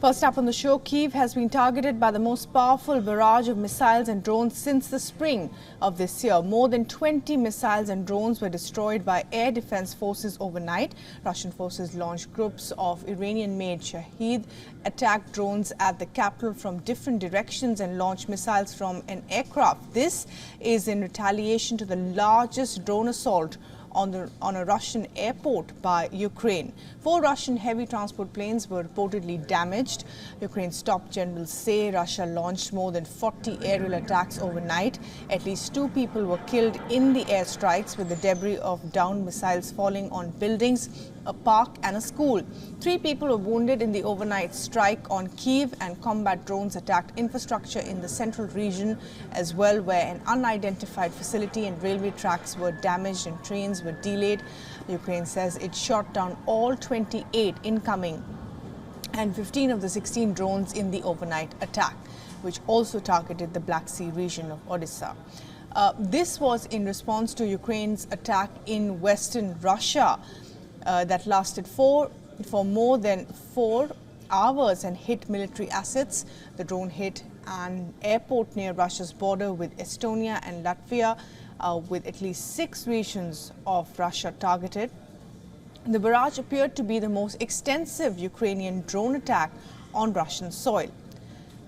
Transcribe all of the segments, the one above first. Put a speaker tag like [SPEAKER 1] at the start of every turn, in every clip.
[SPEAKER 1] First up on the show, Kyiv has been targeted by the most powerful barrage of missiles and drones since the spring of this year. More than 20 missiles and drones were destroyed by air defense forces overnight. Russian forces launched groups of Iranian-made Shahid attack drones at the capital from different directions and launched missiles from an aircraft. This is in retaliation to the largest drone assault on a Russian airport by Ukraine. 4 Russian heavy transport planes were reportedly damaged. Ukraine's top generals say Russia launched more than 40 aerial attacks overnight. At least 2 people were killed in the airstrikes, with the debris of downed missiles falling on buildings, a park and a school. 3 people were wounded in the overnight strike on Kyiv, and combat drones attacked infrastructure in the central region as well, where an unidentified facility and railway tracks were damaged and trains were delayed. Ukraine says it shot down all 28 incoming and 15 of the 16 drones in the overnight attack, which also targeted the Black Sea region of Odessa. This was in response to Ukraine's attack in western Russia that lasted for more than 4 hours and hit military assets. The drone hit an airport near Russia's border with Estonia and Latvia, with at least 6 regions of Russia targeted. The barrage appeared to be the most extensive Ukrainian drone attack on Russian soil.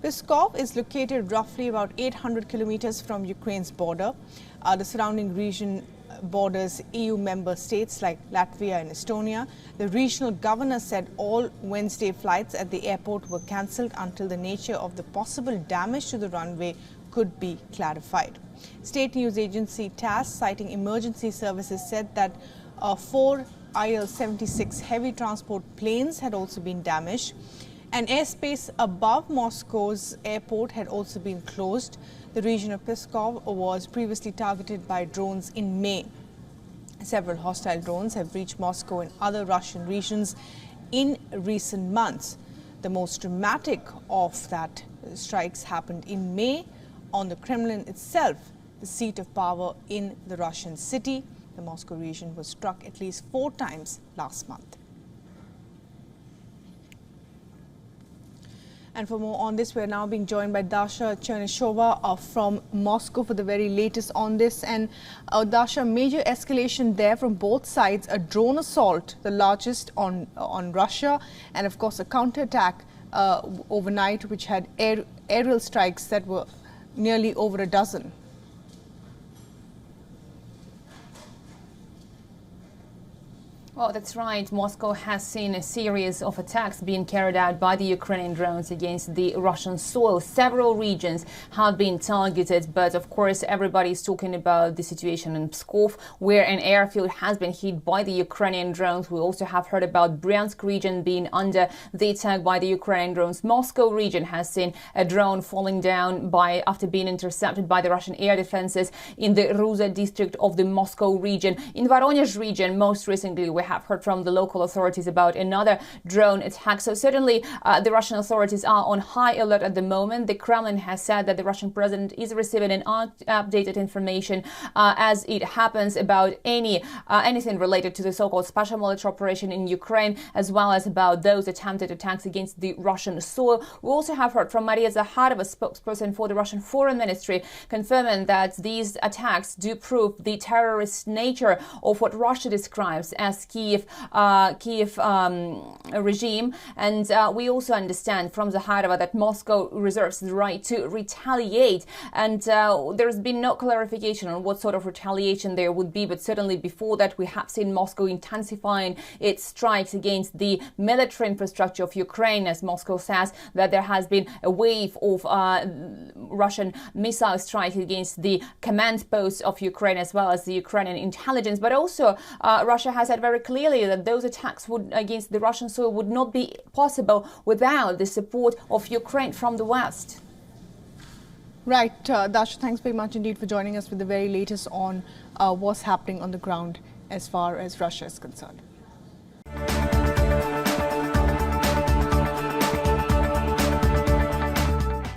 [SPEAKER 1] Pskov is located roughly about 800 kilometers from Ukraine's border. The surrounding region borders EU member states like Latvia and Estonia. The regional governor said all Wednesday flights at the airport were cancelled until the nature of the possible damage to the runway could be clarified. State news agency TASS, citing emergency services, said that 4 Il-76 heavy transport planes had also been damaged. And airspace above Moscow's airport had also been closed. The region of Pskov was previously targeted by drones in May. Several hostile drones have reached Moscow and other Russian regions in recent months. The most dramatic of that strikes happened in May on the Kremlin itself, the seat of power in the Russian city. The Moscow region was struck at least 4 times last month. And for more on this, we are now being joined by Dasha Chernyshyova from Moscow for the very latest on this. And Dasha, major escalation there from both sides, a drone assault, the largest on Russia, and of course a counterattack overnight, which had aerial strikes that were nearly over a dozen.
[SPEAKER 2] Well, that's right. Moscow has seen a series of attacks being carried out by the Ukrainian drones against the Russian soil. Several regions have been targeted, but of course everybody is talking about the situation in Pskov, where an airfield has been hit by the Ukrainian drones. We also have heard about Bryansk region being under the attack by the Ukrainian drones. Moscow region has seen a drone falling down after being intercepted by the Russian air defenses in the Ruza district of the Moscow region. In Voronezh region, most recently, we have heard from the local authorities about another drone attack. So certainly the Russian authorities are on high alert at the moment. The Kremlin has said that the Russian president is receiving an updated information as it happens about anything related to the so-called special military operation in Ukraine, as well as about those attempted attacks against the Russian soil. We also have heard from Maria Zakharova, spokesperson for the Russian Foreign Ministry, confirming that these attacks do prove the terrorist nature of what Russia describes as Kyiv regime. And we also understand from Zakharova that Moscow reserves the right to retaliate. And there's been no clarification on what sort of retaliation there would be. But certainly before that, we have seen Moscow intensifying its strikes against the military infrastructure of Ukraine, as Moscow says that there has been a wave of Russian missile strikes against the command posts of Ukraine, as well as the Ukrainian intelligence. But also Russia has said very clearly that those attacks against the Russian soil would not be possible without the support of Ukraine from the West.
[SPEAKER 1] Right. Dasha, thanks very much indeed for joining us with the very latest on what's happening on the ground as far as Russia is concerned.